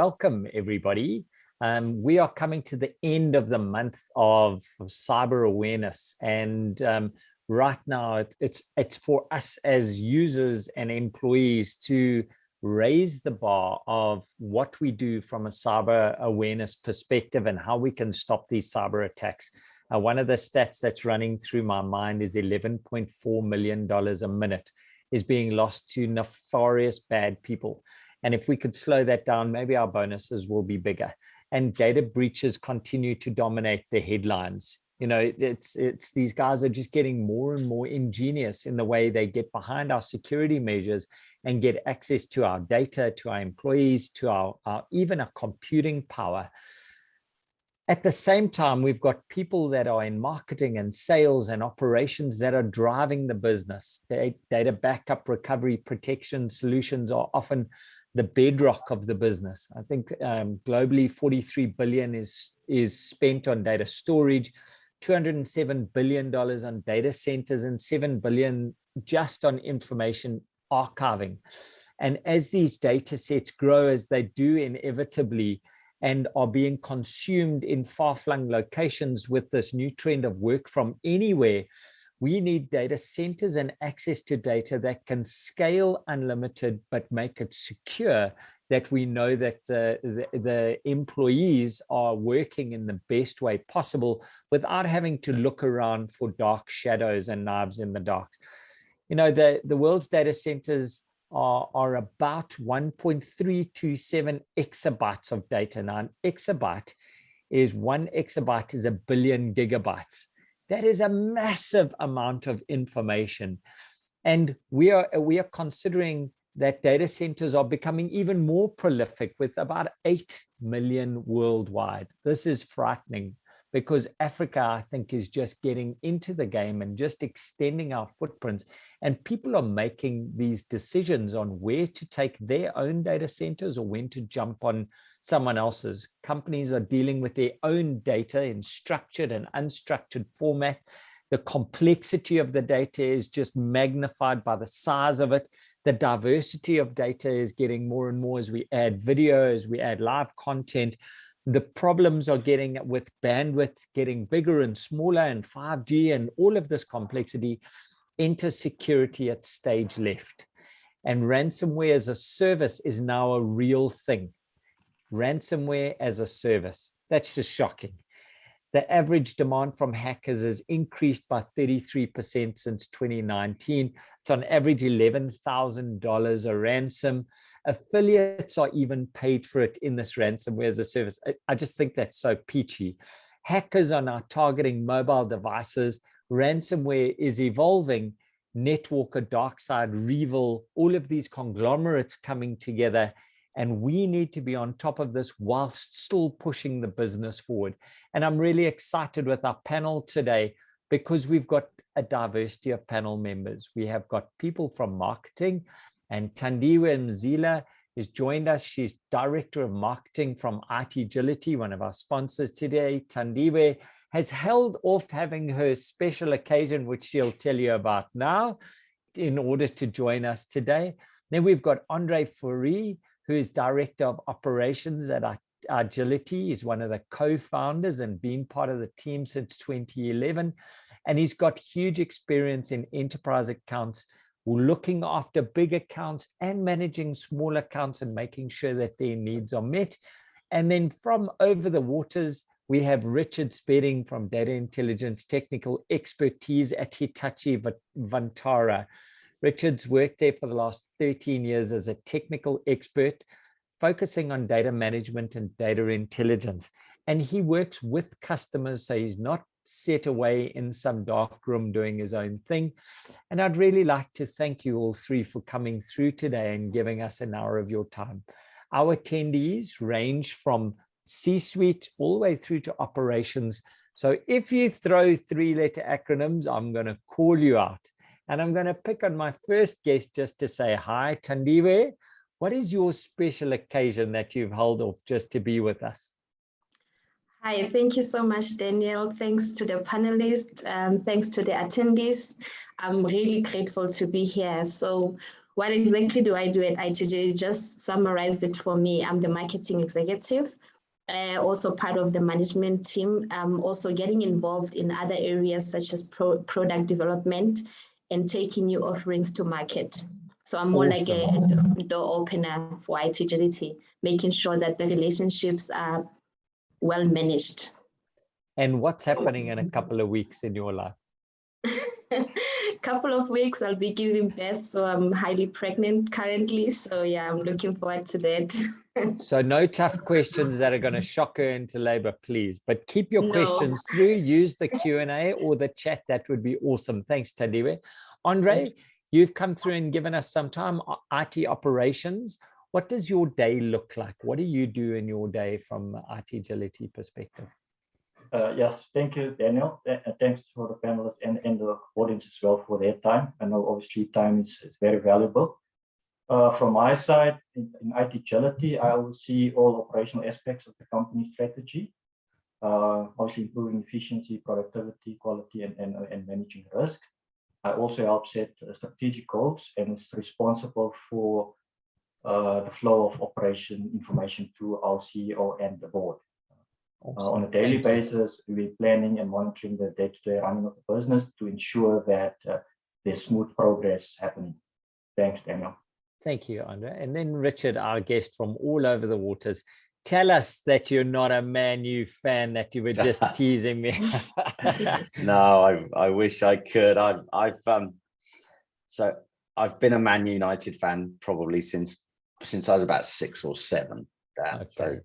welcome everybody. We are coming to the end of the month of cyber awareness, and right now it's for us as users and employees to raise the bar of what we do from a cyber awareness perspective and how we can stop these cyber attacks. One of the stats that's running through my mind is $11.4 million a minute is being lost to nefarious bad people. And if we could slow that down, maybe our bonuses will be bigger. And data breaches continue to dominate the headlines. You know, it's these guys are just getting more and more ingenious in the way they get behind our security measures and get access to our data, to our employees, to our even our computing power. At the same time, we've got people that are in marketing and sales and operations that are driving the business. Data backup, recovery, protection solutions are often the bedrock of the business. I think globally, 43 billion is spent on data storage, $207 billion on data centers, and 7 billion just on information archiving. And as these data sets grow, as they do inevitably, and are being consumed in far-flung locations with this new trend of work from anywhere, we need data centers and access to data that can scale unlimited, but make it secure, that we know that the employees are working in the best way possible without having to look around for dark shadows and knives in the dark. You know, the world's data centers are about 1.327 exabytes of data. Now, an exabyte is 1 exabyte is 1 billion gigabytes. That is a massive amount of information. And we are considering that data centers are becoming even more prolific, with about 8 million worldwide. This is frightening, because Africa, I think, is just getting into the game and just extending our footprints. And people are making these decisions on where to take their own data centers or when to jump on someone else's. Companies are dealing with their own data in structured and unstructured format. The complexity of the data is just magnified by the size of it. The diversity of data is getting more and more as we add video, as we add live content. The problems are getting with bandwidth, getting bigger and smaller, and 5G and all of this complexity. Enter security at stage left. And ransomware as a service is now a real thing. Ransomware as a service. That's just shocking. The average demand from hackers has increased by 33% since 2019. It's on average $11,000 a ransom. Affiliates are even paid for it in this ransomware as a service. I just think that's so peachy. Hackers are now targeting mobile devices. Ransomware is evolving. Netwalker, DarkSide, Revil, all of these conglomerates coming together. And we need to be on top of this whilst still pushing the business forward. And I'm really excited with our panel today, because we've got a diversity of panel members. We have got people from marketing, and Thandiwe Mzila has joined us. She's Director of Marketing from ITgility, one of our sponsors today. Thandiwe has held off having her special occasion, which she'll tell you about now, in order to join us today. Then we've got Andre Fourie, who is Director of Operations at ITgility. He's one of the co-founders and been part of the team since 2011. And he's got huge experience in enterprise accounts, looking after big accounts and managing small accounts and making sure that their needs are met. And then from over the waters, we have Richard Spedding from Data Intelligence Technical Expertise at Hitachi Vantara. Richard's worked there for the last 13 years as a technical expert, focusing on data management and data intelligence. And he works with customers, so he's not set away in some dark room doing his own thing. And I'd really like to thank you all three for coming through today and giving us an hour of your time. Our attendees range from C-suite all the way through to operations. So if you throw 3-letter acronyms, I'm going to call you out. And I'm going to pick on my first guest just to say hi. Thandiwe, what is your special occasion that you've held off just to be with us? Hi, thank you so much, Daniel. Thanks to the panelists, thanks to the attendees. I'm really grateful to be here. So what exactly do I do at ITgility? Just summarized it for me. I'm the marketing executive, also part of the management team. I'm also getting involved in other areas such as product development and taking new offerings to market. So I'm more like a door opener for ITgility, making sure that the relationships are well managed. And what's happening in a couple of weeks in your life? Couple of weeks, I'll be giving birth. So I'm highly pregnant currently. So yeah, I'm looking forward to that. So no tough questions that are going to shock her into labor, please. But keep your questions through. Use the Q&A or the chat. That would be awesome. Thanks, Tadiwe. Andre, you've come through and given us some time. IT operations. What does your day look like? What do you do in your day from ITgility perspective? Yes, thank you, Daniel. Thanks for the panelists and the audience as well for their time. I know obviously time is very valuable. From my side, in ITgility, I oversee all operational aspects of the company strategy, obviously improving efficiency, productivity, quality, and managing risk. I also help set strategic goals and is responsible for the flow of operation information to our CEO and the board. Awesome. On a daily basis, we're planning and monitoring the day-to-day running of the business to ensure that there's smooth progress happening. Thanks, Daniel. Thank you, Andre. And then Richard, our guest from all over the waters, tell us that you're not a Man U fan, that you were just teasing me. No, I wish I could. I've been a Man United fan probably since I was about 6 or 7. Okay.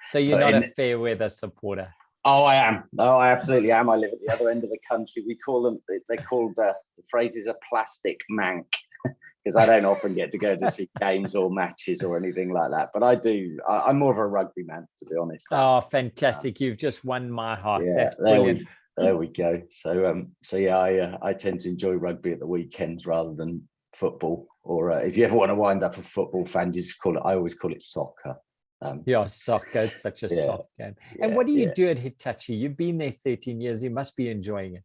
So you're not a fair weather supporter. Oh, I am. No, I absolutely am. I live at the other end of the country. We call them. They're called the phrase is a plastic mank, because I don't often get to go to see games or matches or anything like that. But I do. I'm more of a rugby man, to be honest. Oh, fantastic! You've just won my heart. Yeah, that's brilliant. There we go. So yeah, I tend to enjoy rugby at the weekends rather than football. Or if you ever want to wind up a football fan, you just call it. I always call it soccer. Yeah, soccer. It's such a soft game. And what do you do at Hitachi? You've been there 13 years. You must be enjoying it.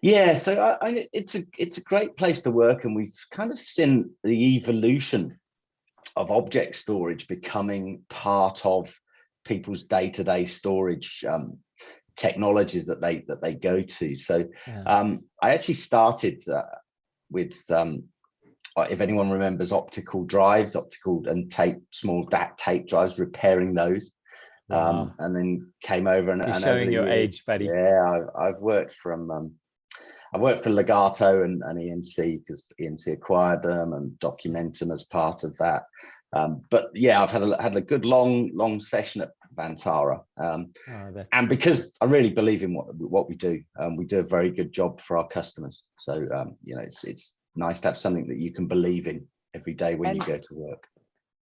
Yeah, so it's a great place to work, and we've kind of seen the evolution of object storage becoming part of people's day-to-day storage technologies that they go to. So I actually started with if anyone remembers optical drives, small tape drives, repairing those, and then came over and you're showing your age, buddy. Yeah, I've worked from I worked for Legato and EMC, because EMC acquired them, and Documentum as part of that. But yeah, I've had a good long session at Vantara, and because I really believe in what we do, we do a very good job for our customers. So it's nice to have something that you can believe in every day when you go to work.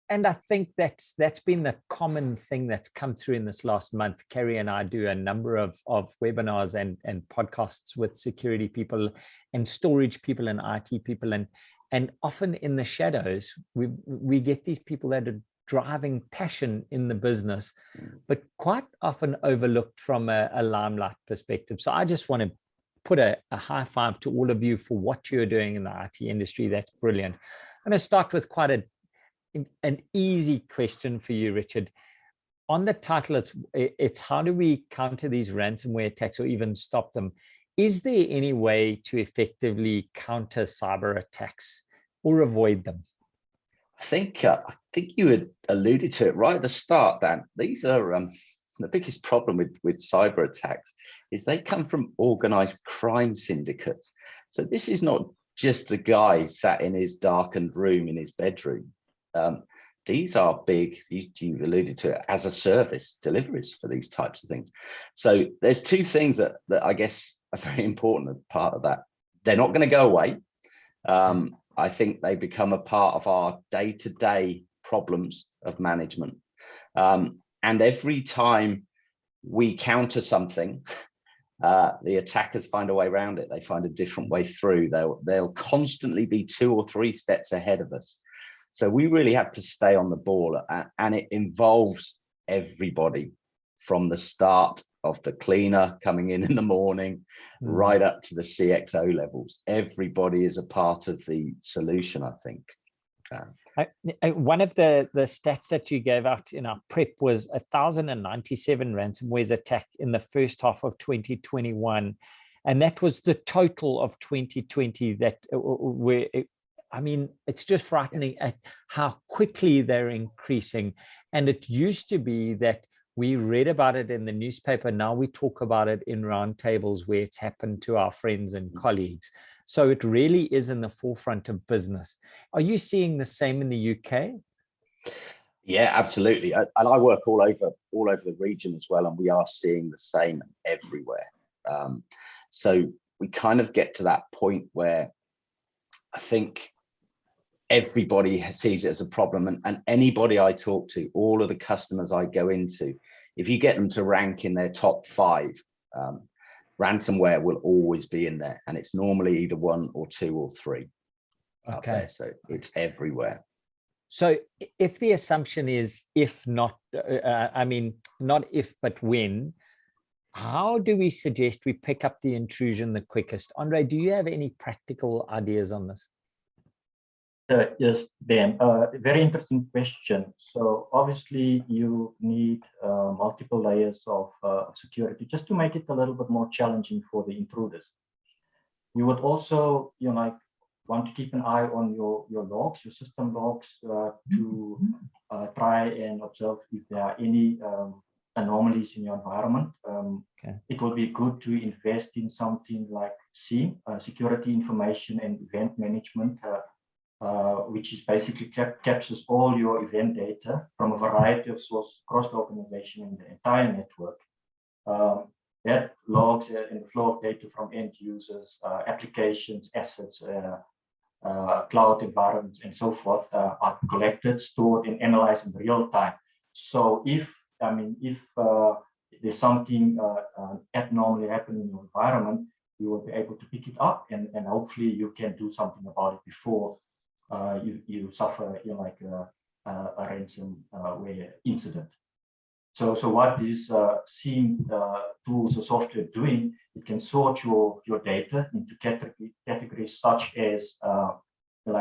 And I think that's been the common thing that's come through in this last month. Kerry and I do a number of webinars and podcasts with security people and storage people and IT people. And often in the shadows, we get these people that are driving passion in the business, but quite often overlooked from a limelight perspective. So I just want to put a high five to all of you for what you're doing in the IT industry. That's brilliant. I'm going to start with quite an easy question for you, Richard. On the title, it's how do we counter these ransomware attacks or even stop them? Is there any way to effectively counter cyber attacks or avoid them? I think you had alluded to it right at the start, Dan. These are the biggest problem with cyber attacks is they come from organized crime syndicates. So this is not just a guy sat in his darkened room in his bedroom. These are big, you alluded to it, as a service deliveries for these types of things. So there's two things that I guess are very important as part of that. They're not going to go away. I think they become a part of our day-to-day problems of management. And every time we counter something, the attackers find a way around it. They find a different way through. They'll constantly be 2 or 3 steps ahead of us. So we really have to stay on the ball, and it involves everybody from the start of the cleaner coming in the morning, right up to the CXO levels. Everybody is a part of the solution, I think. One of the stats that you gave out in our prep was 1,097 ransomware attack in the first half of 2021. And that was the total of 2020 that were, I mean, it's just frightening at how quickly they're increasing. And it used to be that we read about it in the newspaper. Now we talk about it in roundtables where it's happened to our friends and colleagues. So it really is in the forefront of business. Are you seeing the same in the UK? Yeah, absolutely. And I work all over the region as well, and we are seeing the same everywhere. So we kind of get to that point where I think everybody sees it as a problem, and anybody I talk to, all of the customers I go into, if you get them to rank in their top 5, ransomware will always be in there, and it's normally either 1 or 2 or 3 up there. So it's everywhere. So if the assumption is if not, I mean, not if, but when, how do we suggest we pick up the intrusion the quickest? Andre, do you have any practical ideas on this? Yes, Dan, very interesting question. So obviously you need multiple layers of security just to make it a little bit more challenging for the intruders. You would also, want to keep an eye on your logs, your system logs, to try and observe if there are any anomalies in your environment. It would be good to invest in something like SIEM, security information and event management, which is basically captures all your event data from a variety of sources across the organization and the entire network. That logs and the flow of data from end users, applications, assets, cloud environments, and so forth are collected, stored, and analyzed in real time. So if there's something abnormally happening in your environment, you will be able to pick it up, and hopefully you can do something about it before you suffer a ransomware incident. So what these SIEM tools or software doing, it can sort your data into categories such as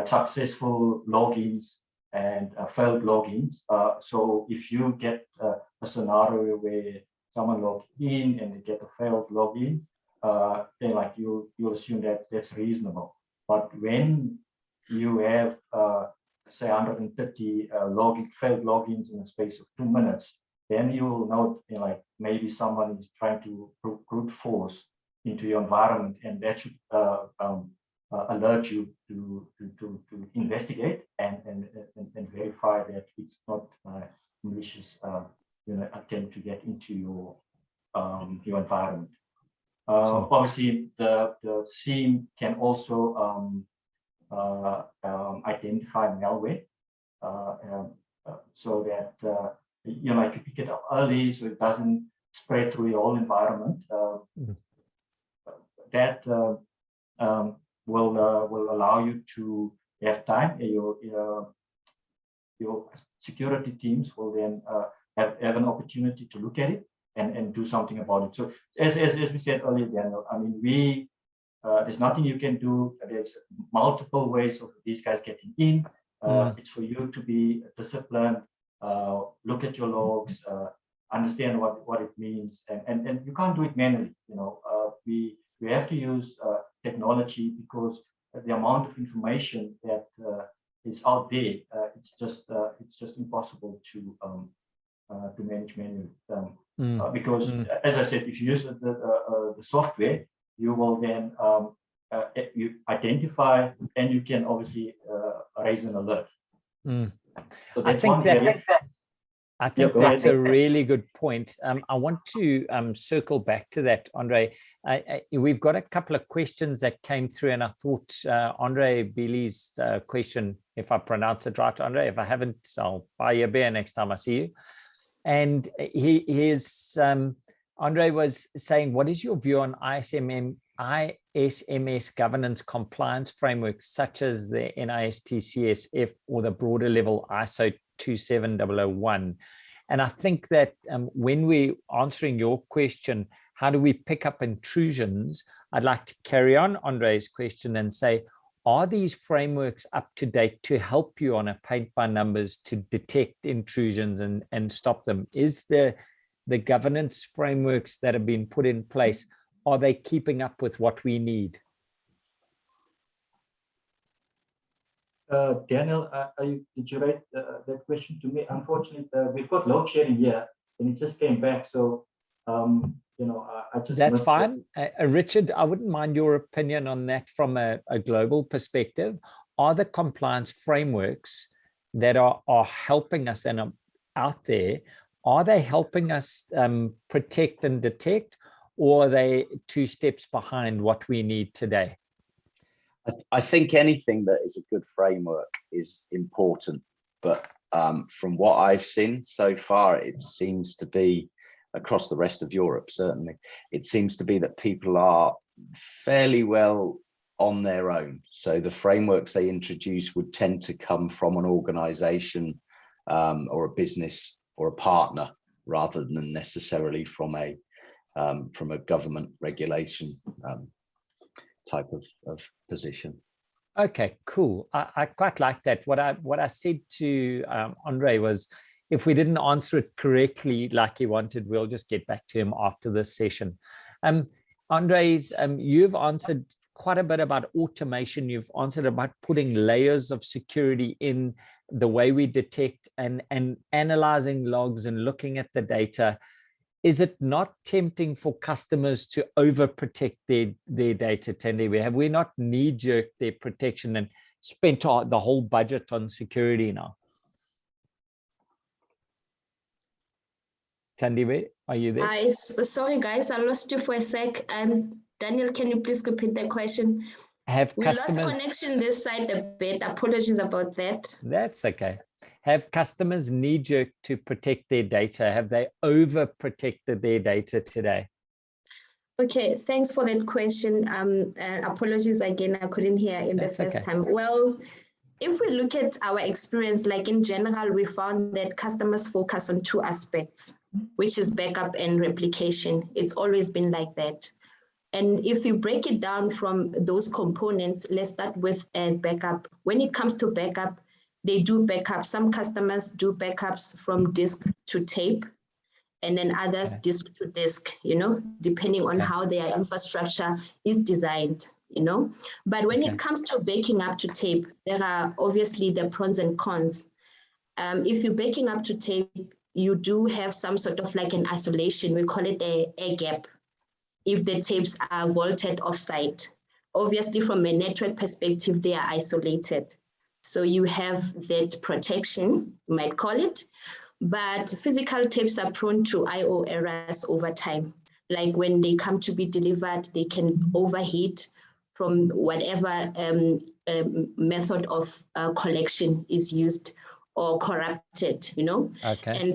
successful logins and failed logins. So if you get a scenario where someone logged in and they get a failed login, then you'll assume that that's reasonable. But when you have say 130 failed logins in a space of 2 minutes, then you will know maybe someone is trying to brute force into your environment, and that should alert you to investigate and verify that it's not malicious attempt to get into your environment. Obviously, the SIEM can also identify malware, so that you pick it up early so it doesn't spread through your whole environment. That will allow you to have time. Your security teams will then have an opportunity to look at it and do something about it. So as we said earlier, Daniel, there's nothing you can do. There's multiple ways of these guys getting in. It's for you to be disciplined, look at your logs, understand what it means, and you can't do it manually. We have to use technology, because the amount of information that is out there, it's just impossible to manage manually. Because as I said, if you use the software, you will then you identify, and you can obviously raise an alert. So I think that's a really good point. I want to circle back to that, Andre. We've got a couple of questions that came through, and I thought Andre Billy's question, if I pronounce it right, Andre, if I haven't, I'll buy you a beer next time I see you. And Andre was saying, what is your view on ISMS governance compliance frameworks such as the NIST CSF or the broader level ISO 27001? And I think that when we're answering your question, how do we pick up intrusions? I'd like to carry on Andre's question and say, are these frameworks up to date to help you on a paint by numbers to detect intrusions and stop them? Is the governance frameworks that have been put in place, are they keeping up with what we need? Daniel, did you write that question to me? Unfortunately, we've got load sharing here, and it just came back. So, you know, I just that's fine. Richard, I wouldn't mind your opinion on that from a global perspective. Are the compliance frameworks that are helping us and are out there, are they helping us protect and detect, or are they 2 steps behind what we need today? I think anything that is a good framework is important, but from what I've seen so far, it seems to be across the rest of Europe, certainly, it seems to be that people are fairly well on their own. So the frameworks they introduce would tend to come from an organization or a business or a partner, rather than necessarily from a government regulation type of position. Okay, cool. I quite like that. What I said to Andre was, if we didn't answer it correctly like he wanted, we'll just get back to him after this session. Andres, you've answered quite a bit about automation. You've answered about putting layers of security in the way we detect and analyzing logs and looking at the data. Is it not tempting for customers to overprotect their data, Tandy? Have we not knee-jerked their protection and spent the whole budget on security now? Tandy, are you there? Sorry, guys, I lost you for a sec. Daniel, can you please repeat the question? We lost connection this side a bit. Apologies about that. That's okay. Have customers knee-jerked to protect their data? Have they overprotected their data today? Okay, thanks for that question. Apologies again, I couldn't hear in the first time. Well, if we look at our experience, like in general, we found that customers focus on 2 aspects, which is backup and replication. It's always been like that. And if you break it down from those components, let's start with backup. When it comes to backup, they do backup. Some customers do backups from disk to tape, and then others disk to disk, you know, depending on how their infrastructure is designed, you know. But when it comes to backing up to tape, there are obviously the pros and cons. If you're backing up to tape, you do have some sort of like an isolation. We call it a air gap if the tapes are vaulted offsite. Obviously, from a network perspective, they are isolated. So you have that protection, you might call it, but physical tapes are prone to I/O errors over time. Like when they come to be delivered, they can overheat from whatever method of collection is used or corrupted, you know. And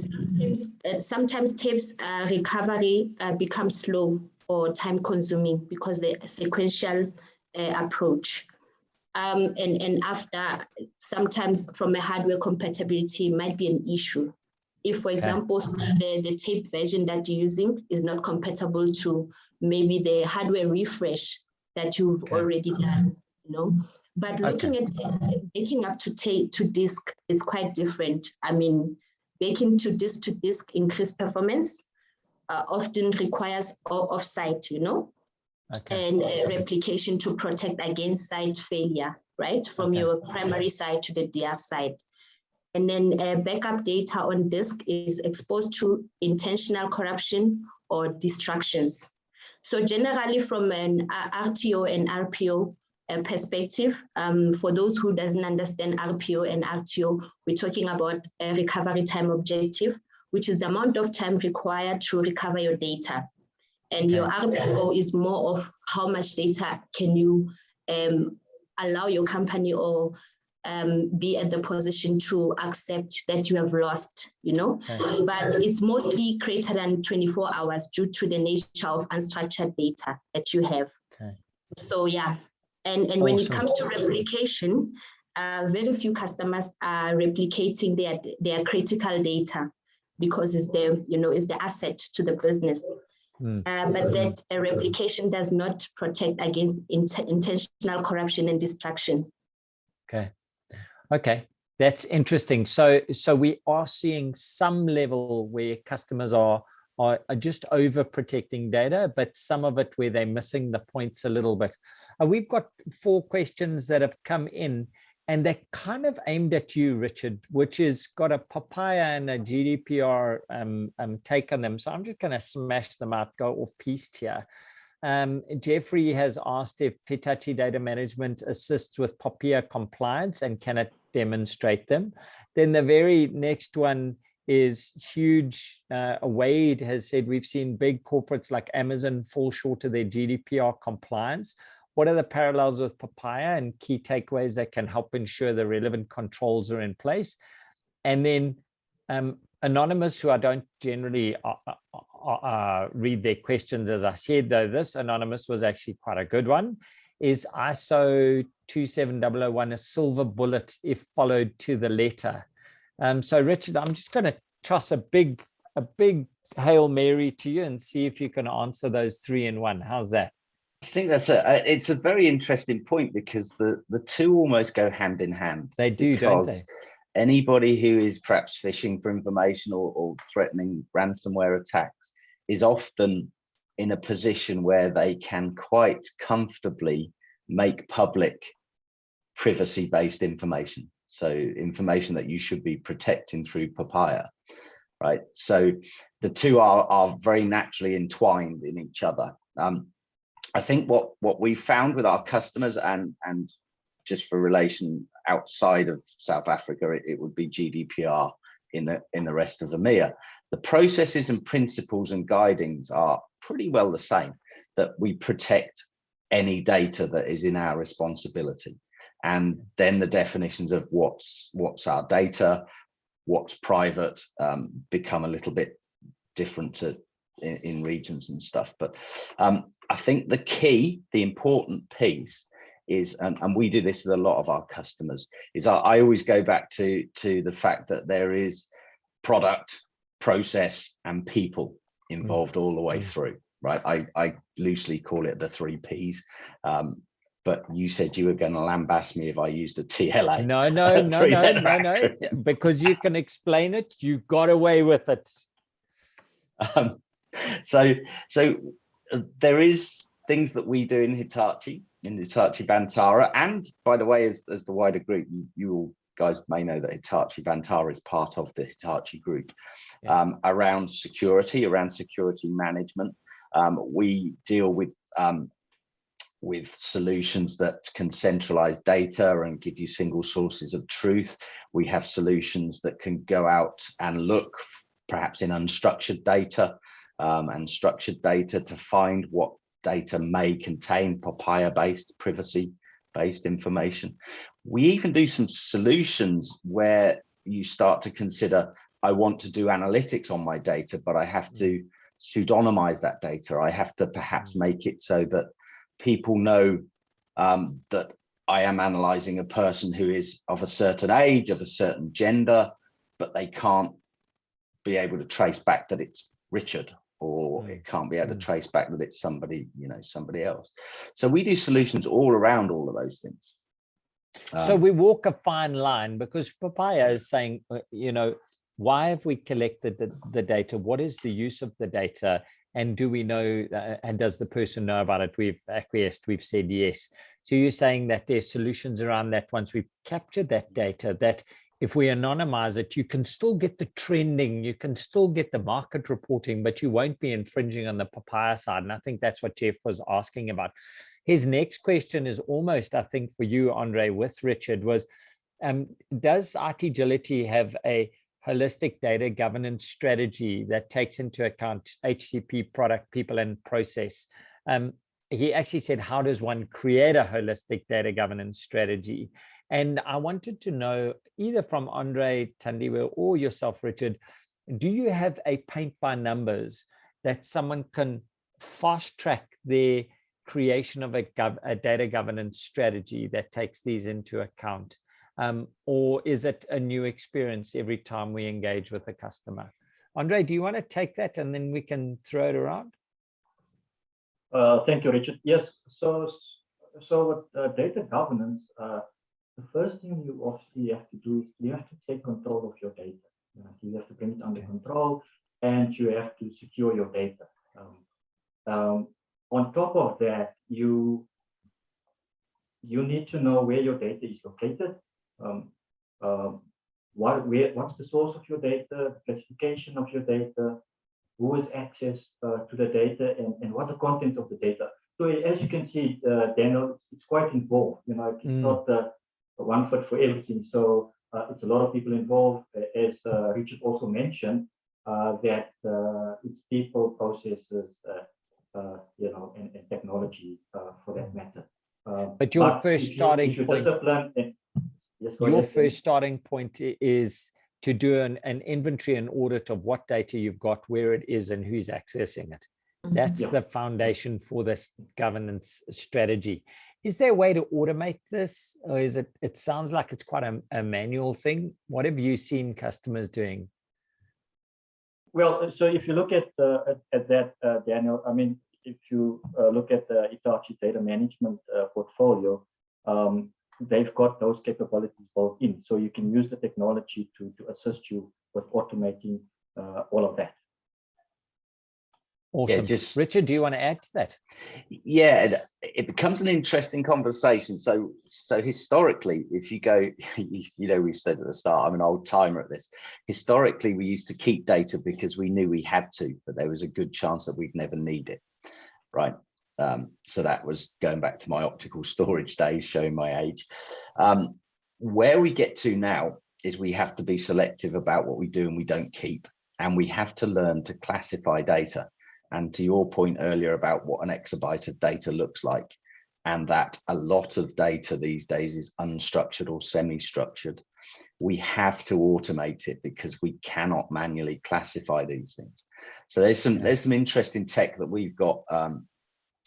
sometimes tapes recovery becomes slow or time consuming because the sequential approach. And after, sometimes from a hardware compatibility might be an issue. If, for example, the tape version that you're using is not compatible to maybe the hardware refresh that you've already done, you know. But looking at backing up to disk, it's quite different. I mean, backing to disk increased performance often requires offsite, you know. And replication to protect against site failure, right? From your primary side to the DR side. And then backup data on disk is exposed to intentional corruption or distractions. So generally from an RTO and RPO perspective, for those who doesn't understand RPO and RTO, we're talking about a recovery time objective, which is the amount of time required to recover your data. And your RPO is more of how much data can you allow your company or be at the position to accept that you have lost, you know. But it's mostly greater than 24 hours due to the nature of unstructured data that you have. So yeah, and when it comes to replication, very few customers are replicating their critical data because it's the, you know, it's the asset to the business. but that a replication does not protect against intentional corruption and destruction. Okay, that's interesting. So we are seeing some level where customers are just over protecting data, but some of it where they're missing the points a little bit. We've got 4 questions that have come in, and they're kind of aimed at you, Richard, which is got a papaya and a GDPR take on them. So I'm just going to smash them out, go off piste here. Jeffrey has asked if Hitachi Data Management assists with papaya compliance and can it demonstrate them. Then the very next one is huge. Wade has said, we've seen big corporates like Amazon fall short of their GDPR compliance. What are the parallels with papaya and key takeaways that can help ensure the relevant controls are in place? And then Anonymous, who I don't generally read their questions, as I said, though this Anonymous was actually quite a good one, is ISO 27001 a silver bullet if followed to the letter? So Richard, I'm just going to toss a big Hail Mary to you and see if you can answer those 3 in 1. How's that? I think it's a very interesting point, because the two almost go hand in hand. They do, don't they? Anybody who is perhaps phishing for information or threatening ransomware attacks is often in a position where they can quite comfortably make public privacy-based information. So information that you should be protecting through papaya, right? So the two are very naturally entwined in each other. I think what we found with our customers, and just for relation outside of South Africa, it would be GDPR in the rest of EMEA. The processes and principles and guidings are pretty well the same, that we protect any data that is in our responsibility. And then the definitions of what's our data, what's private, become a little bit different in regions and stuff. But I think the important piece is, and we do this with a lot of our customers, is I always go back to the fact that there is product, process, and people involved all the way through, right? I loosely call it the 3 Ps. But you said you were going to lambast me if I used a TLA. No. Because you can explain it, you got away with it. So there is things that we do in Hitachi Vantara, and by the way, as the wider group, you all guys may know that Hitachi Vantara is part of the Hitachi group. Around security management. We deal with solutions that can centralize data and give you single sources of truth. We have solutions that can go out and look perhaps in unstructured data and structured data to find what data may contain papaya-based, privacy-based information. We even do some solutions where you start to consider, I want to do analytics on my data, but I have to pseudonymize that data. I have to perhaps make it so that people know that I am analyzing a person who is of a certain age, of a certain gender, but they can't be able to trace back that it's Richard, or it can't be able to trace back that it's somebody, somebody else. So we do solutions all around all of those things. So we walk a fine line, because Papaya is saying, why have we collected the data? What is the use of the data? And do we know, and does the person know about it? We've acquiesced, we've said yes. So you're saying that there's solutions around that once we've captured that data, that if we anonymize it, you can still get the trending, you can still get the market reporting, but you won't be infringing on the Papaya side. And I think that's what Jeff was asking about. His next question is almost, I think, for you, Andre, with Richard, was, does ITgility have a holistic data governance strategy that takes into account HCP, product, people, and process? He actually said, how does one create a holistic data governance strategy? And I wanted to know, either from Andre, Tandiwe, or yourself, Richard, do you have a paint by numbers that someone can fast track their creation of a data governance strategy that takes these into account? Or is it a new experience every time we engage with a customer? Andre, do you want to take that and then we can throw it around? Thank you, Richard. Yes, so with data governance, the first thing you obviously have to do is you have to take control of your data. You have to bring it under control, and you have to secure your data. On top of that, you need to know where your data is located. What's the source of your data, classification of your data, who has access to the data, and what the contents of the data. So as you can see, Daniel, it's quite involved. It's not one fit for everything. So it's a lot of people involved, as Richard also mentioned, that it's people, processes, and technology for that matter. But your first starting point. Your first starting point is to do an inventory and audit of what data you've got, where it is, and who's accessing it. That's the foundation for this governance strategy. Is there a way to automate this, or is it? It sounds like it's quite a manual thing. What have you seen customers doing? Well, so if you look at that, Daniel, I mean, if you look at the Hitachi data management portfolio, they've got those capabilities built in, so you can use the technology to assist you with automating all of that. Awesome. Yeah, Richard, do you want to add to that? Yeah, it becomes an interesting conversation. So historically, if you go, we said at the start, I'm an old timer at this. Historically, we used to keep data because we knew we had to, but there was a good chance that we'd never need it, right? So that was going back to my optical storage days, showing my age. Where we get to now is we have to be selective about what we do and we don't keep, and we have to learn to classify data. And to your point earlier about what an exabyte of data looks like, and that a lot of data these days is unstructured or semi-structured, we have to automate it because we cannot manually classify these things. So there's some interesting tech that we've got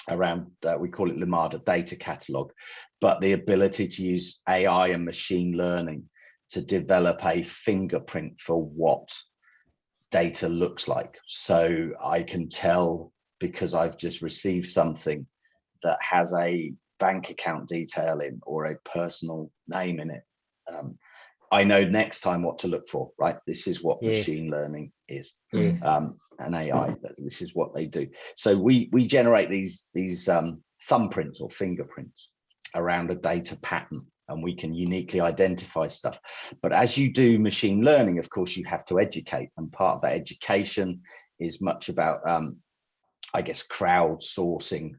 around, we call it Lumada data catalog, but the ability to use AI and machine learning to develop a fingerprint for what data looks like. So I can tell, because I've just received something that has a bank account detail in or a personal name in it, I know next time what to look for, right? This is what machine learning is. And AI, this is what they do. So we generate these thumbprints or fingerprints around a data pattern, and we can uniquely identify stuff. But as you do machine learning, of course, you have to educate, and part of that education is much about, I guess, crowdsourcing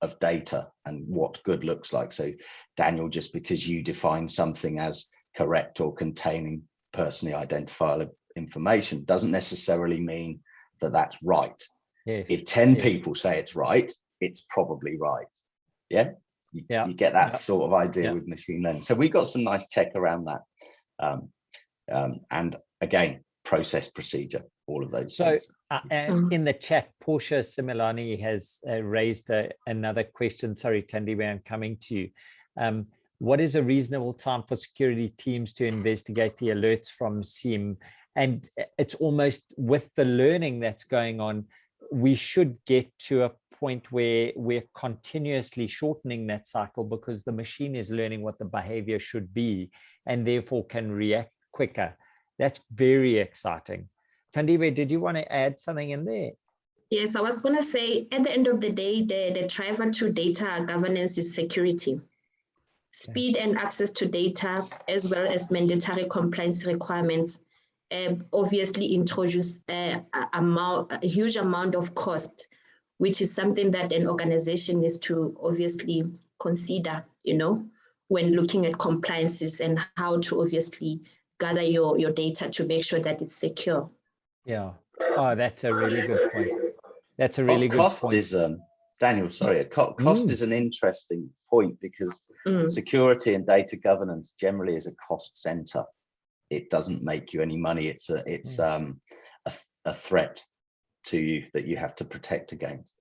of data and what good looks like. So Daniel, just because you define something as correct or containing personally identifiable information doesn't necessarily mean that that's right. If 10 people say it's right, it's probably right. You get that sort of idea with machine learning. So we've got some nice tech around that. And again, process, procedure, all of those things. In the chat, Portia Similani has raised another question. Sorry, Tandiwe, I'm coming to you. What is a reasonable time for security teams to investigate the alerts from SIEM? And it's almost, with the learning that's going on, we should get to a point where we're continuously shortening that cycle, because the machine is learning what the behavior should be and therefore can react quicker. That's very exciting. Tandiwe, did you want to add something in there? Yes, I was going to say, at the end of the day, the driver to data governance is security. Speed and access to data, as well as mandatory compliance requirements, obviously introduce a huge amount of cost, which is something that an organization needs to obviously consider, when looking at compliances and how to obviously gather your data to make sure that it's secure. Yeah. Oh, that's a really good point. That's a really good point. Is, Daniel, sorry, cost is an interesting point, because security and data governance generally is a cost center. It doesn't make you any money. It's a threat to you that you have to protect against.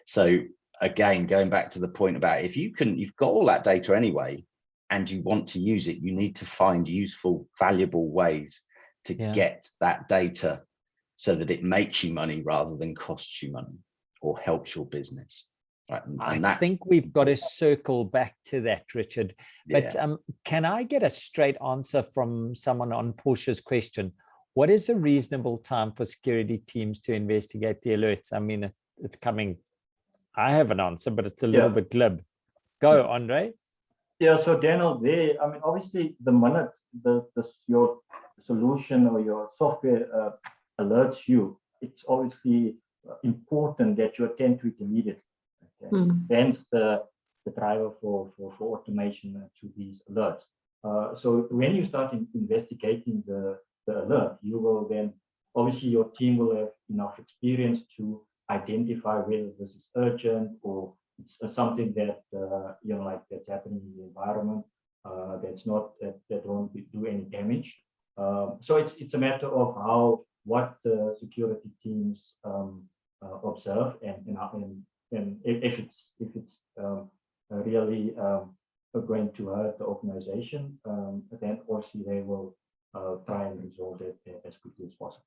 So again, going back to the point about, if you've got all that data anyway, and you want to use it, you need to find useful, valuable ways to get that data so that it makes you money rather than costs you money or helps your business. Right. I think we've got to circle back to that, Richard. But can I get a straight answer from someone on Portia's question? What is a reasonable time for security teams to investigate the alerts? I mean, it's coming. I have an answer, but it's a little bit glib. Go, Andre. Yeah, so Daniel, I mean, obviously, the minute your solution or your software alerts you, it's obviously important that you attend to it immediately. Okay? Hence the driver for automation to these alerts. So when you start investigating the alert, you will then, obviously your team will have enough experience to identify whether this is urgent or it's something that like that's happening in the environment that won't do any damage. So it's a matter of what the security teams observe and if it's really going to hurt the organization, then obviously they will try and resolve it as quickly as possible.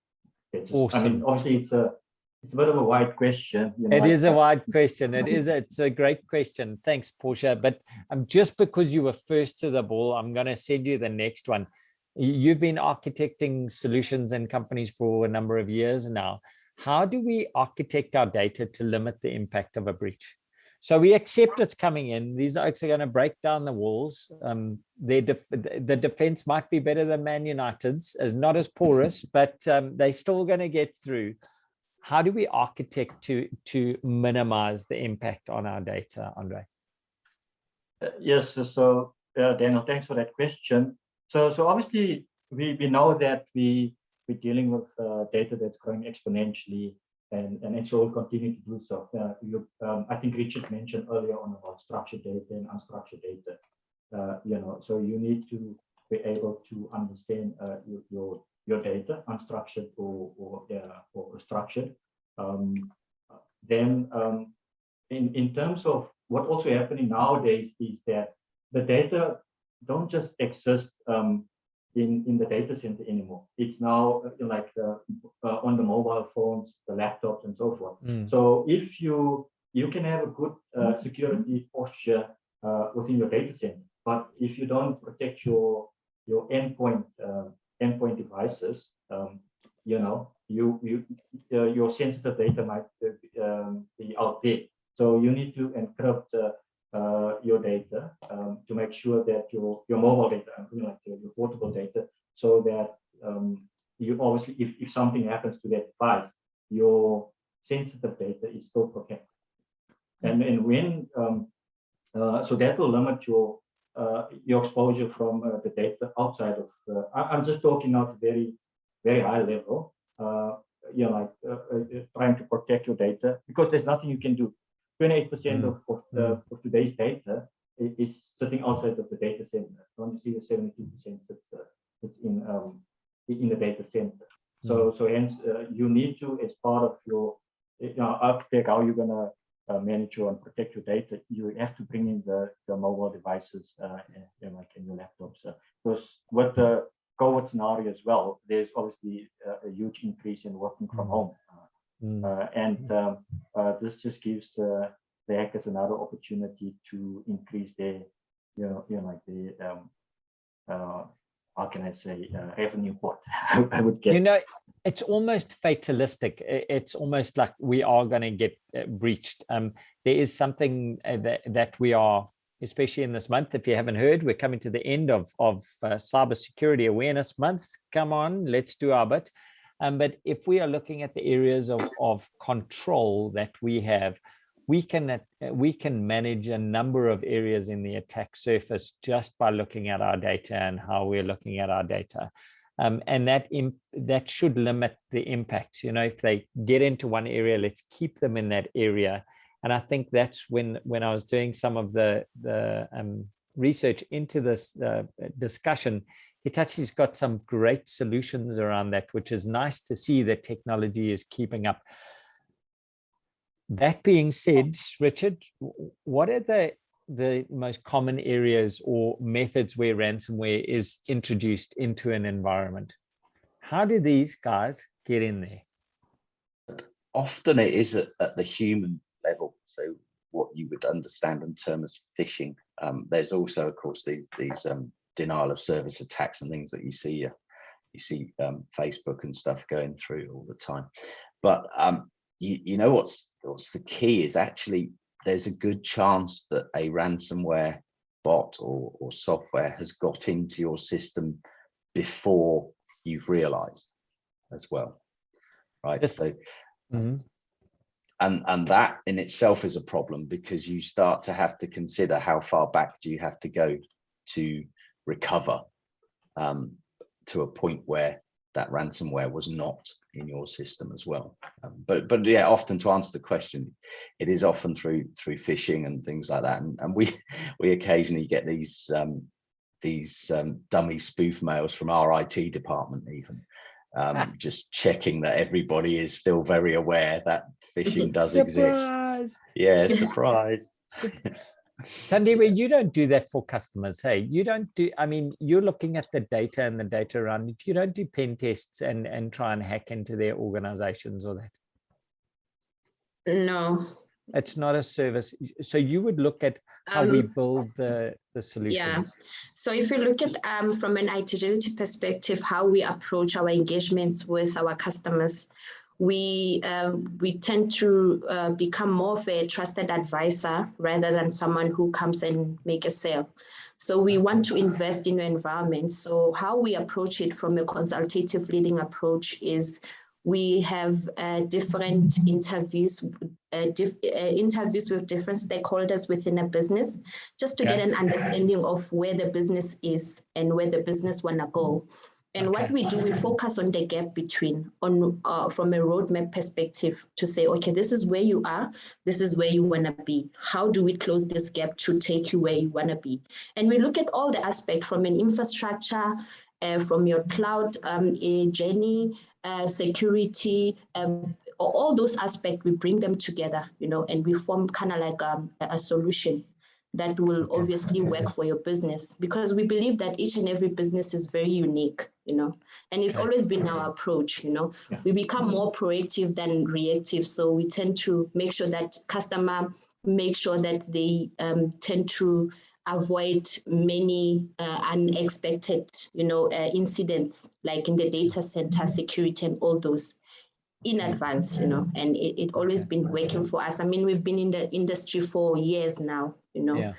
Awesome. I mean, obviously it's a bit of a wide question. It is a wide question. It's a great question. Thanks, Portia. But just because you were first to the ball, I'm going to send you the next one. You've been architecting solutions and companies for a number of years now. How do we architect our data to limit the impact of a breach? So we accept it's coming in. These are actually going to break down the walls. The defense might be better than Man United's, as not as porous, but they're still going to get through. How do we architect to minimize the impact on our data, Andre? Yes, so Daniel, thanks for that question. So obviously we know that we're dealing with data that's growing exponentially, and it will continue to do so. I think Richard mentioned earlier on about structured data and unstructured data. So you need to be able to understand your data, unstructured or structured. Then in terms of what also happening nowadays is that the data don't just exist in the data center anymore. It's now on the mobile phones, the laptops, and so forth. So if you can have a good security posture within your data center, but if you don't protect your endpoint devices, your sensitive data might be out there. So you need to encrypt your data to make sure that your mobile data, your portable data, so that you obviously, if something happens to that device, your sensitive data is still protected. And when so that will limit your exposure from the data outside of. I'm just talking out very, very high level. Trying to protect your data, because there's nothing you can do. 28% of today's data is sitting outside of the data center. Only 72% sits in the data center. So hence you need to, as part of your architect, how you're gonna manage and protect your data, you have to bring in the mobile devices in your laptops. Because with the COVID scenario as well, there's obviously a huge increase in working from home. This just gives the hackers another opportunity to increase their, how can I say, revenue pot. I would get. It's almost fatalistic. It's almost like we are going to get breached. There is something that we are, especially in this month. If you haven't heard, we're coming to the end of Cybersecurity Awareness Month. Come on, let's do our bit. But if we are looking at the areas of control that we have, we can manage a number of areas in the attack surface just by looking at our data and how we're looking at our data. And that should limit the impacts. If they get into one area, let's keep them in that area. And I think that's when I was doing some of the research into this discussion, Hitachi's got some great solutions around that, which is nice to see that technology is keeping up. That being said, Richard, what are the most common areas or methods where ransomware is introduced into an environment? How do these guys get in there? Often it is at the human level. So what you would understand in terms of phishing. There's also, of course, these denial of service attacks and things that you see Facebook and stuff going through all the time. But you know what's the key is actually there's a good chance that a ransomware bot or software has got into your system before you've realized as well, right? Yes. So and that in itself is a problem, because you start to have to consider how far back do you have to go to recover to a point where that ransomware was not in your system as well. But yeah, often to answer the question, it is often through phishing and things like that, and we occasionally get these dummy spoof mails from our IT department even, just checking that everybody is still very aware that phishing does exist. Yeah, surprise. Tandiwe, you don't do that for customers. Hey, you don't do, I mean, you're looking at the data and the data around it. You don't do pen tests and try and hack into their organizations or that. No. It's not a service. So you would look at how we build the solutions. Yeah. So if you look at from an ITgility perspective, how we approach our engagements with our customers, we tend to become more of a trusted advisor rather than someone who comes and make a sale. So we want to invest in your environment. So how we approach it from a consultative leading approach is we have different interviews with different stakeholders within a business, just to get an understanding of where the business is and where the business want to go. And what we do, we focus on the gap between, from a roadmap perspective, to say, okay, this is where you are, this is where you want to be. How do we close this gap to take you where you want to be? And we look at all the aspects from an infrastructure, from your cloud journey, security, all those aspects, we bring them together, and we form kind of like a solution that will obviously work for your business, because we believe that each and every business is very unique, and it's always been our approach, we become more proactive than reactive. So we tend to make sure that customer make sure that they tend to avoid many unexpected, incidents, like in the data center security and all those in advance, and it always been working for us. I mean, we've been in the industry for years now, and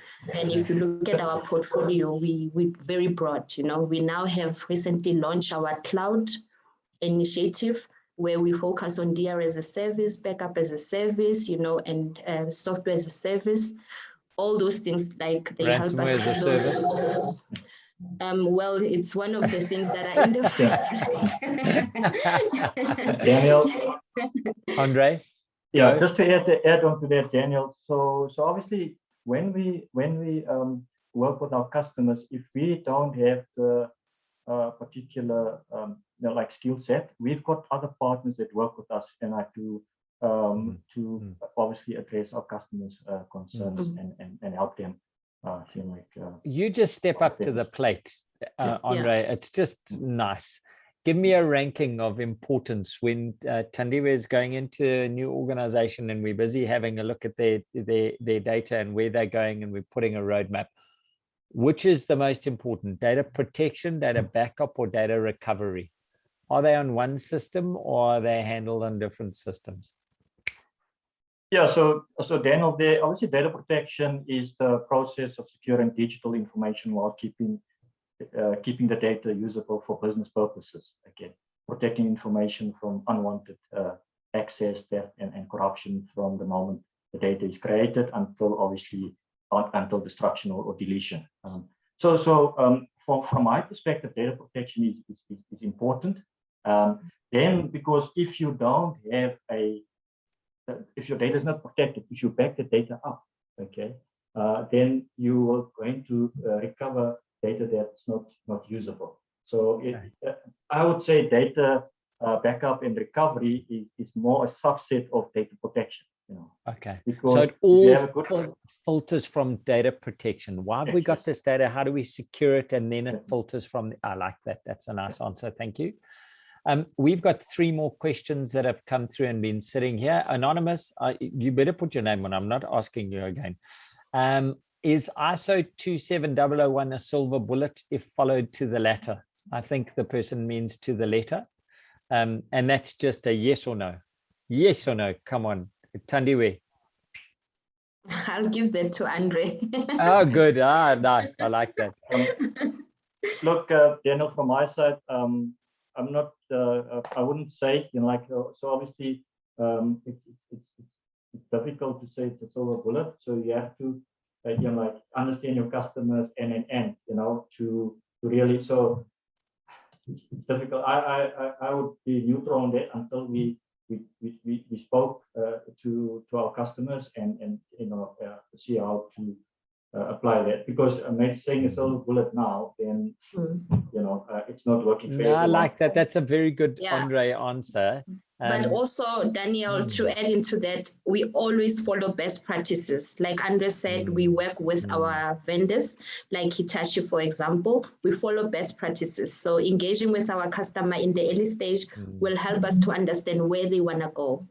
if you look at our portfolio, we're very broad, we now have recently launched our cloud initiative, where we focus on DR as a service, backup as a service, and software as a service. All those things, like they help us. Ransomware as a service. Well, it's one of the things that are in the Daniel, Andre. Yeah, just to add on to that, Daniel. So obviously, when we work with our customers, if we don't have the particular like skill set, we've got other partners that work with us and like to obviously address our customers' concerns and help them. You just step up to the plate, Andre. It's just nice. Give me a ranking of importance when Tandiwe is going into a new organization and we're busy having a look at their data and where they're going, and we're putting a roadmap. Which is the most important? Data protection, data backup, or data recovery? Are they on one system or are they handled on different systems? Yeah, so Daniel, obviously data protection is the process of securing digital information while keeping the data usable for business purposes. Again, protecting information from unwanted access, theft, and corruption from the moment the data is created until destruction or deletion. From my perspective, data protection is important. Then, because if you don't have if your data is not protected, if you back the data up, then you are going to recover data that's not usable. So I would say data backup and recovery is more a subset of data protection. Because so it all filters from data protection. Why have we got this data? How do we secure it? And then it filters from. I like that. That's a nice answer. Thank you. We've got 3 more questions that have come through and been sitting here. Anonymous, you better put your name on. I'm not asking you again. Is ISO 27001 a silver bullet if followed to the letter? I think the person means to the letter. And that's just a yes or no. Yes or no. Come on, Tandiwe. I'll give that to Andre. Oh, good. Nice. I like that. Look, Daniel, from my side, I'm not. I wouldn't say, like. So obviously, it's difficult to say it's a silver bullet. So you have to, like, understand your customers and to really. So it's difficult. I would be neutral on that until we spoke to our customers and see how to apply that, because saying a silver bullet now, then it's not working. No, I like that. That's a very good Andre answer. But also, Daniel, to add into that, we always follow best practices. Like Andre said, we work with our vendors, like Hitachi, for example. We follow best practices. So engaging with our customer in the early stage will help us to understand where they want to go,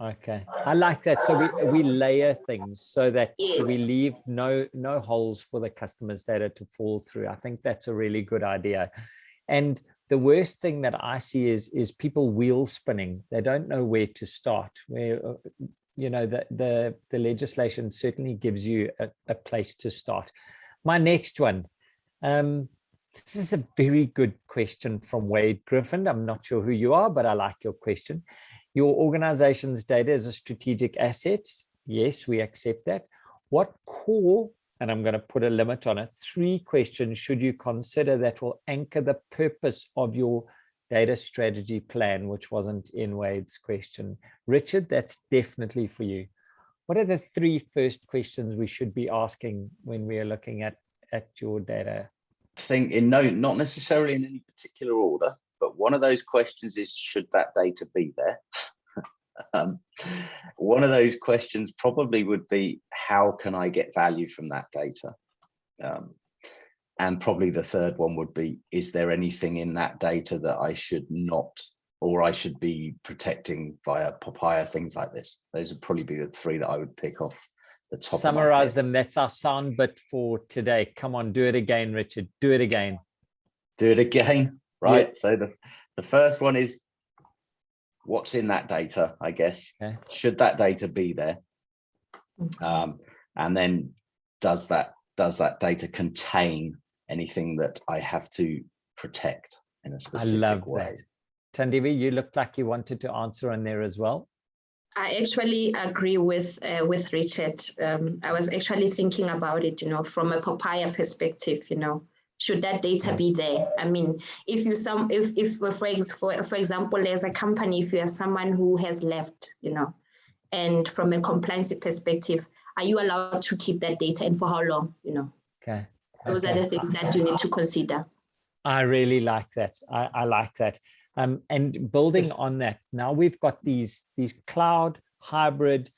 Okay, I like that. So we layer things so that Yes. we leave no holes for the customer's data to fall through. I think that's a really good idea. And the worst thing that I see is people wheel spinning. They don't know where to start. Where the legislation certainly gives you a place to start. My next one. This is a very good question from Wade Griffin. I'm not sure who you are, but I like your question. Your organization's data is a strategic asset. Yes, we accept that. What core, and I'm going to put a limit on it, 3 questions should you consider that will anchor the purpose of your data strategy plan, which wasn't in Wade's question. Richard, that's definitely for you. What are the 3 first questions we should be asking when we are looking at your data? I think not necessarily in any particular order, but one of those questions is, should that data be there? One of those questions probably would be, how can I get value from that data? And probably the third one would be, is there anything in that data that I should not, or I should be protecting via Papaya, things like this? Those would probably be the 3 that I would pick off the top. Summarize them. That's our sound bit for today. Come on, do it again, Richard. Do it again. Do it again. Right. Yeah. So the first one is, what's in that data, I guess. Okay. Should that data be there? And then does that data contain anything that I have to protect in a specific way? I love that. Tandiwe, you looked like you wanted to answer on there as well. I actually agree with Richard. I was actually thinking about it, from a Papaya perspective, should that data be there? I mean, if for example, as a company, if you have someone who has left, and from a compliance perspective, are you allowed to keep that data, and for how long? Okay. Those are the things that you need to consider. I really like that. I like that. And building on that, now we've got these cloud hybrid.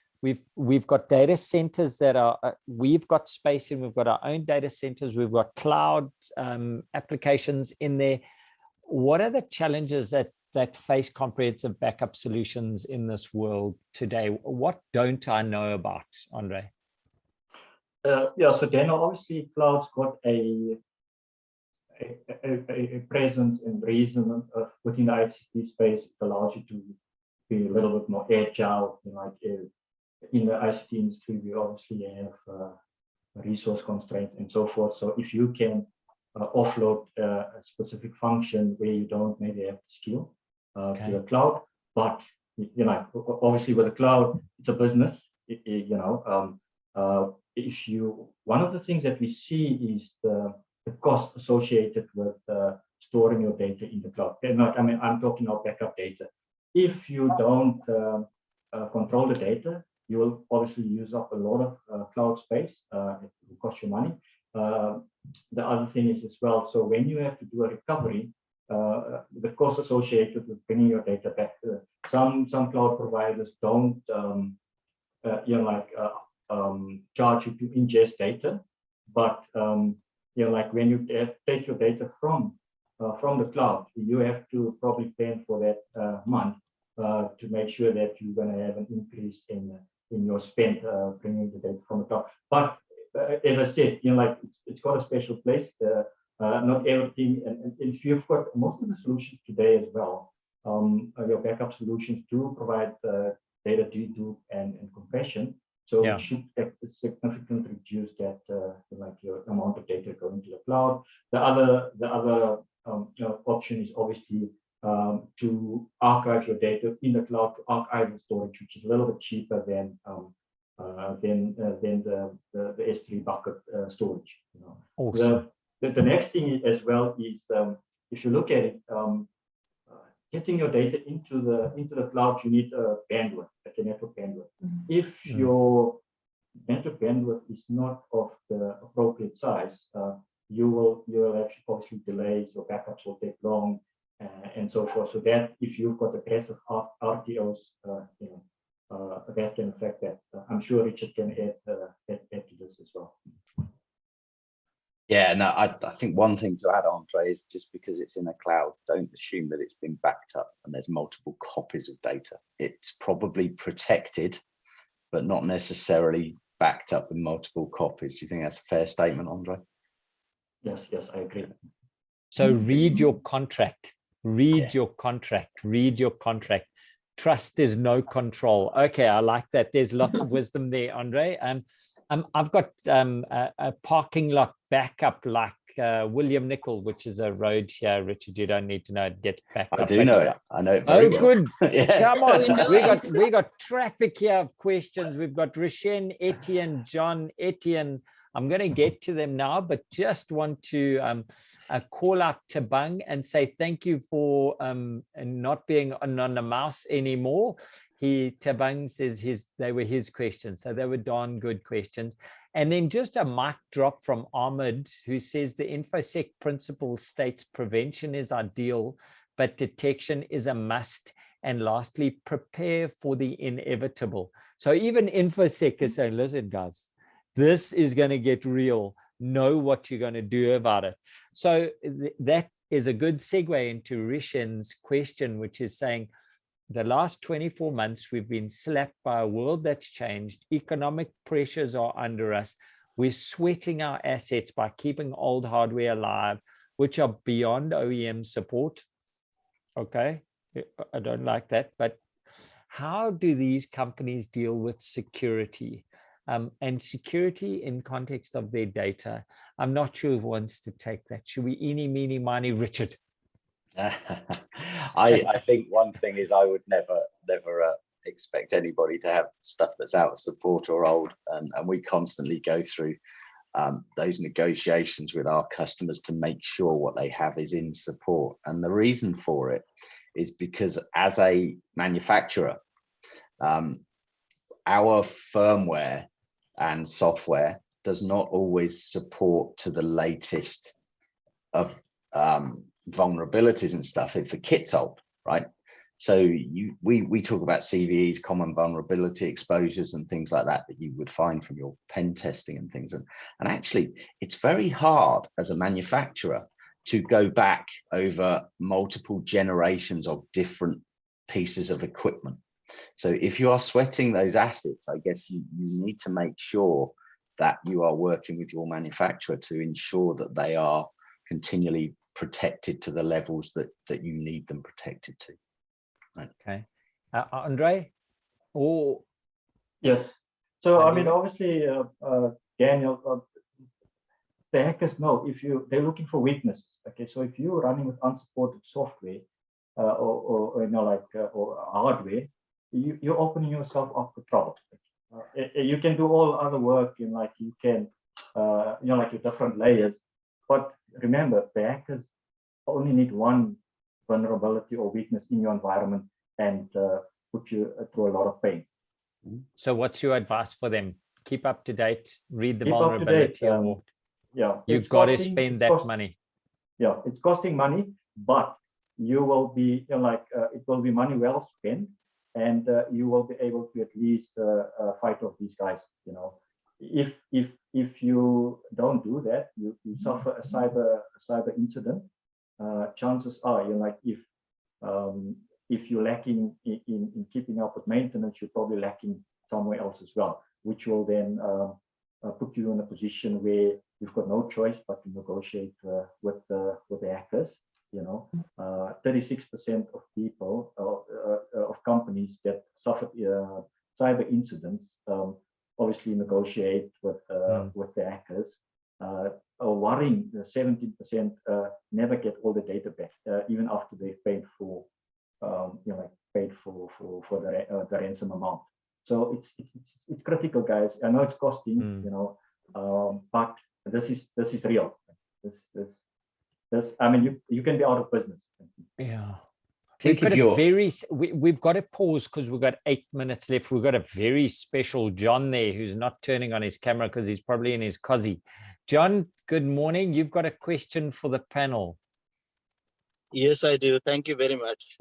We've got data centers that are, we've got space in, we've got our own data centers, we've got cloud applications in there. What are the challenges that face comprehensive backup solutions in this world today? What don't I know about, Andre? So Daniel, obviously cloud's got a presence and reason within the ICT space. It allows you to be a little bit more agile, in the ICT industry, we obviously have resource constraints and so forth. So if you can offload a specific function where you don't maybe have the skill to the cloud, but obviously with the cloud, it's a business. One of the things that we see is the cost associated with storing your data in the cloud. I'm talking about backup data. If you don't control the data, you will obviously use up a lot of cloud space. It will cost you money. The other thing is as well, so when you have to do a recovery, the cost associated with bringing your data back, some cloud providers don't charge you to ingest data, but when you take your data from from the cloud, you have to probably pay for that month to make sure that you're going to have an increase in your spend bringing the data from the cloud. But as I said, like it's got a special place. Not everything, and if you've got most of the solutions today as well, your backup solutions do provide data dedupe and compression. So it should significantly reduce that, like your amount of data going to the cloud. The other option is obviously to archive your data in the cloud to archival storage, which is a little bit cheaper than the S3 bucket storage. Awesome. The next thing as well is if you look at it, getting your data into the cloud, you need a bandwidth, like a network bandwidth. If your network bandwidth is not of the appropriate size, you will actually obviously delays, your backups will take long, and so forth. So that if you've got aggressive RTOs, that can affect that. I'm sure Richard can add to this as well. Yeah, no, I think one thing to add, Andre, is just because it's in a cloud, don't assume that it's been backed up and there's multiple copies of data. It's probably protected, but not necessarily backed up with multiple copies. Do you think that's a fair statement, Andre? Yes, I agree. So read your contract, read your contract. Trust is no control. Okay, I like that. There's lots of wisdom there, Andre. I've got a parking lot backup like William Nicol, which is a road here. Richard, you don't need to know it. Get back up. I do know it. I know it very well. Good. Yeah. Come on. We got traffic here of questions. We've got Rishen, Etienne, John, Etienne. I'm going to get to them now, but just want to call out Tabang and say thank you for not being on the mouse anymore. Tabang says they were his questions, so they were darn good questions. And then just a mic drop from Ahmed, who says the InfoSec principle states prevention is ideal, but detection is a must. And lastly, prepare for the inevitable. So even InfoSec is saying, listen, guys, this is going to get real. Know what you're going to do about it. So that is a good segue into Rishen's question, which is saying, the last 24 months, we've been slapped by a world that's changed. Economic pressures are under us. We're sweating our assets by keeping old hardware alive, which are beyond OEM support. Okay, I don't like that. But how do these companies deal with security? And security in context of their data? I'm not sure who wants to take that. Should we eeny, meeny, miny, Richard? I think one thing is I would never expect anybody to have stuff that's out of support or old, and we constantly go through those negotiations with our customers to make sure what they have is in support. And the reason for it is because as a manufacturer, our firmware and software does not always support to the latest of vulnerabilities and stuff. If the kit's old, right? So we talk about CVEs, common vulnerability exposures and things like that you would find from your pen testing and things. And actually, it's very hard as a manufacturer to go back over multiple generations of different pieces of equipment. So if you are sweating those assets, I guess you need to make sure that you are working with your manufacturer to ensure that they are continually protected to the levels that you need them protected to. Right. Okay. Andre? Oh, yes. So, I mean, obviously, Daniel, the hackers know they're looking for weaknesses. Okay, so if you're running with unsupported software or hardware, you're opening yourself up for trouble. You can do all other work in like you can, like your different layers, but remember, the hackers only need one vulnerability or weakness in your environment and put you through a lot of pain. So what's your advice for them? Keep up to date, read the vulnerability. Yeah, you've got to spend that money. Yeah, it's costing money, but you will be it will be money well spent, and you will be able to at least fight off these guys. If you don't do that, you suffer a cyber incident, chances are, if you're lacking in keeping up with maintenance, you're probably lacking somewhere else as well, which will then put you in a position where you've got no choice but to negotiate with the hackers. 36% of people of companies that suffered cyber incidents obviously negotiate with the hackers. A worrying 17% never get all the data back, even after they've paid for the ransom amount. So it's critical, guys. I know it's costing, but this is real. This I mean, you can be out of business. Yeah. We've got to pause because we've got 8 minutes left. We've got a very special John there who's not turning on his camera because he's probably in his cozy. John, good morning. You've got a question for the panel. Yes, I do. Thank you very much.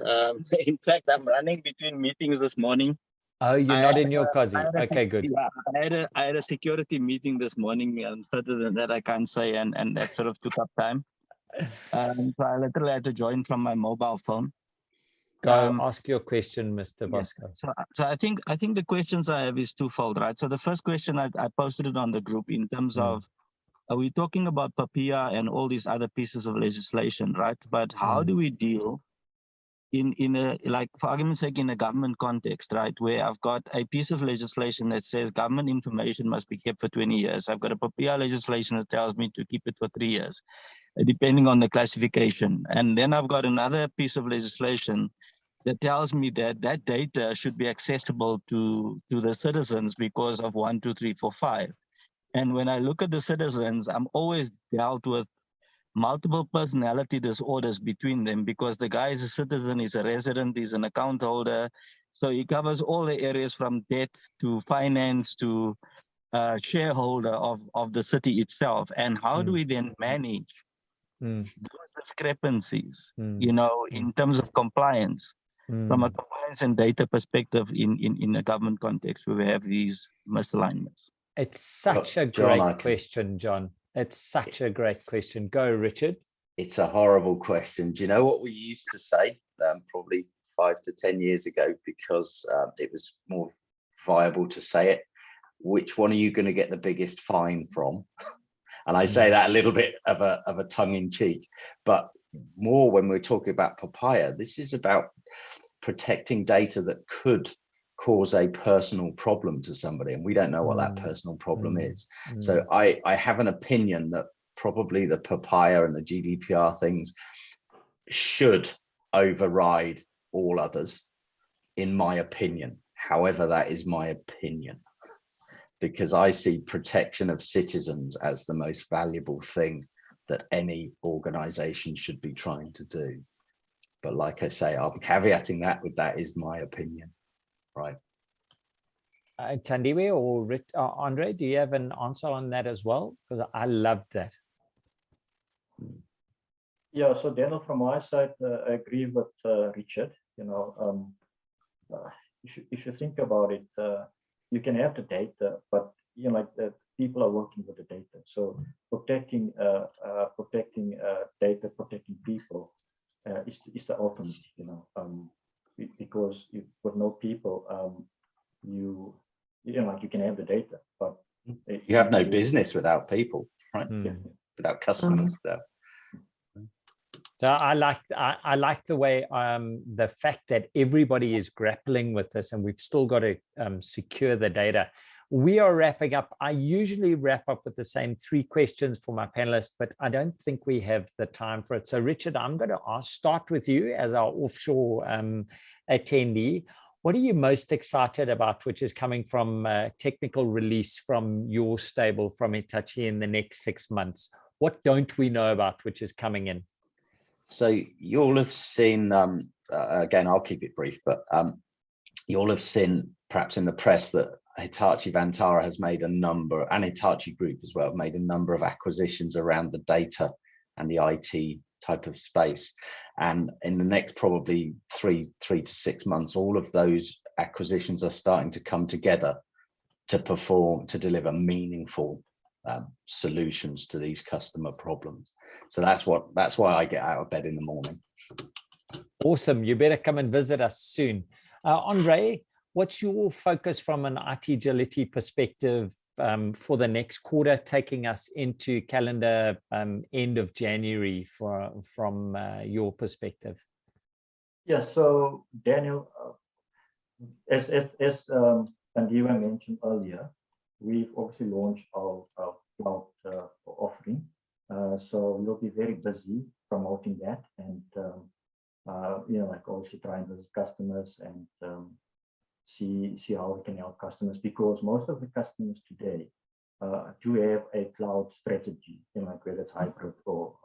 In fact, I'm running between meetings this morning. Oh, you're not in your cozy. Okay, good. Yeah, I had a security meeting this morning, and further than that, I can't say, and that sort of took up time. So I literally had to join from my mobile phone. Go ask your question, Mr. Bosco. So I think the questions I have is twofold, right? So the first question, I posted it on the group in terms of, are we talking about PAPIA and all these other pieces of legislation, right? But how do we deal in a, like, for argument's sake, in a government context, right, where I've got a piece of legislation that says government information must be kept for 20 years. I've got a PAPIA legislation that tells me to keep it for 3 years, depending on the classification. And then I've got another piece of legislation that tells me that that data should be accessible to the citizens because of 1, 2, 3, 4, 5. And when I look at the citizens, I'm always dealt with multiple personality disorders between them, because the guy is a citizen, he's a resident, he's an account holder. So he covers all the areas from debt to finance to shareholder of the city itself. And how do we then manage those discrepancies, in terms of compliance, from a compliance and data perspective in a government context where we have these misalignments? It's such a great question, John. It's such a great question. Go, Richard. It's a horrible question. Do you know what we used to say probably 5 to 10 years ago, because it was more viable to say it? Which one are you going to get the biggest fine from? And I say that a little bit of a tongue in cheek, but more when we're talking about PAPIA, this is about protecting data that could cause a personal problem to somebody, and we don't know what that personal problem is. So I have an opinion that probably the PAPIA and the GDPR things should override all others, in my opinion. However, that is my opinion, because I see protection of citizens as the most valuable thing that any organization should be trying to do. But like I say, I'm caveating that with that is my opinion. Right. Tandiwe or Andre, do you have an answer on that as well? Because I love that. Yeah, so Daniel, from my side, I agree with Richard. If you think about it, you can have the data, but the people are working with the data. So protecting data, protecting people is the ultimate. Because with no people, you can have the data, but you have no business without people, right? Without customers. So I like the way the fact that everybody is grappling with this, and we've still got to secure the data. We are wrapping up. I usually wrap up with the same 3 questions for my panelists, but I don't think we have the time for it. So Richard, I'm going to start with you as our offshore attendee. What are you most excited about, which is coming from technical release from your stable, from Hitachi, in the next 6 months? What don't we know about, which is coming in? So you'll have seen, again, I'll keep it brief, but you'll have seen perhaps in the press that Hitachi Vantara has made a number, and Hitachi Group as well, made a number of acquisitions around the data and the IT type of space. And in the next probably three to 6 months, all of those acquisitions are starting to come together to deliver meaningful solutions to these customer problems. So that's why I get out of bed in the morning. Awesome. You better come and visit us soon. Andre, what's your focus from an ITgility perspective for the next quarter, taking us into calendar end of January from your perspective? Yeah, so Daniel, as Sanjeev mentioned earlier, we've obviously launched our cloud offering. So we'll be very busy promoting that and like obviously try and visit customers and see how we can help customers, because most of the customers today do have a cloud strategy, like whether it's hybrid or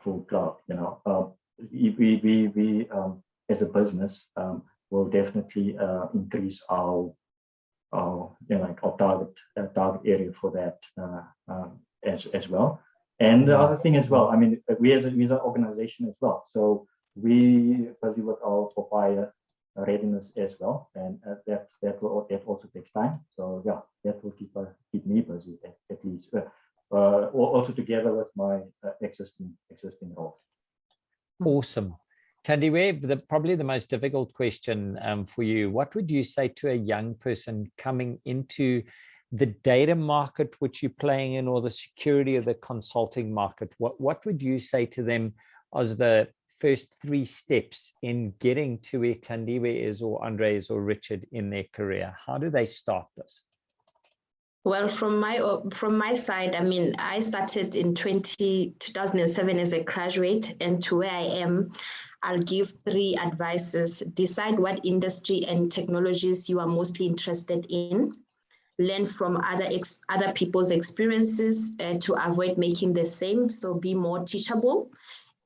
full cloud. We as a business will definitely increase our target area for that as well. And the other thing as well, I mean, we as an organization as well. So we busy with our papaya readiness as well, and that also takes time. So yeah, that will keep me busy at least. Also together with my existing roles. Awesome. Tandiwe, probably the most difficult question for you. What would you say to a young person coming into the data market which you're playing in, or the security of the consulting market? What would you say to them as the first 3 steps in getting to where Tandiwe is, or Andre is, or Richard in their career? How do they start this? Well, from my side, I mean, I started in 2007 as a graduate, and to where I am, I'll give 3 advices. Decide what industry and technologies you are mostly interested in. Learn from other people's experiences to avoid making the same. So be more teachable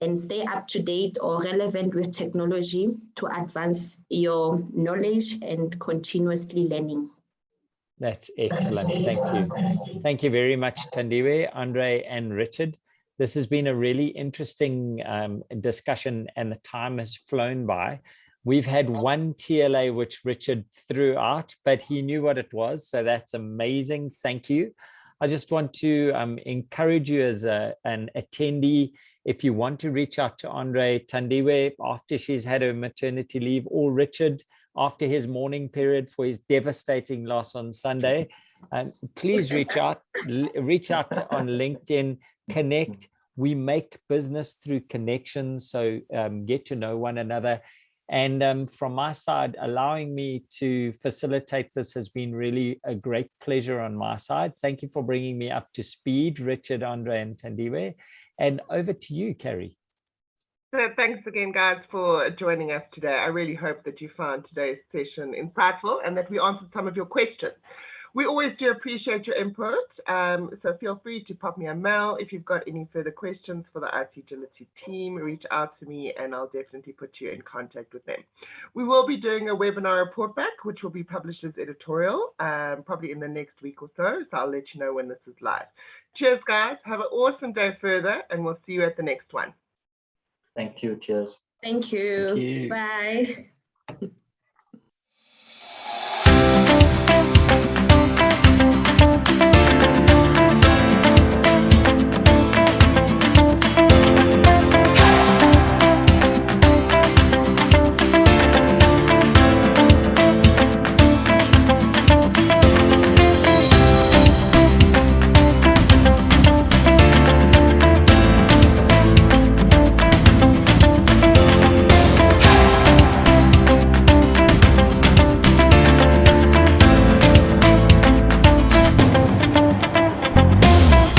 and stay up to date or relevant with technology to advance your knowledge and continuously learning. That's excellent. Thank you. Thank you very much, Tandiwe, Andre, and Richard. This has been a really interesting discussion, and the time has flown by. We've had one TLA which Richard threw out, but he knew what it was. So that's amazing. Thank you. I just want to encourage you as an attendee, if you want to reach out to Andre, Tandiwe after she's had her maternity leave, or Richard after his mourning period for his devastating loss on Sunday, please reach out on LinkedIn, connect. We make business through connections, so get to know one another. And from my side, allowing me to facilitate this has been really a great pleasure on my side. Thank you for bringing me up to speed, Richard, Andre, and Tandiwe. And over to you, Carrie. So thanks again, guys, for joining us today. I really hope that you found today's session insightful and that we answered some of your questions. We always do appreciate your input, so feel free to pop me a mail if you've got any further questions for the ITgility team. Reach out to me and I'll definitely put you in contact with them. We will be doing a webinar report back, which will be published as editorial, probably in the next week or so. So I'll let you know when this is live. Cheers, guys. Have an awesome day further, and we'll see you at the next one. Thank you. Cheers. Thank you. Thank you. Bye.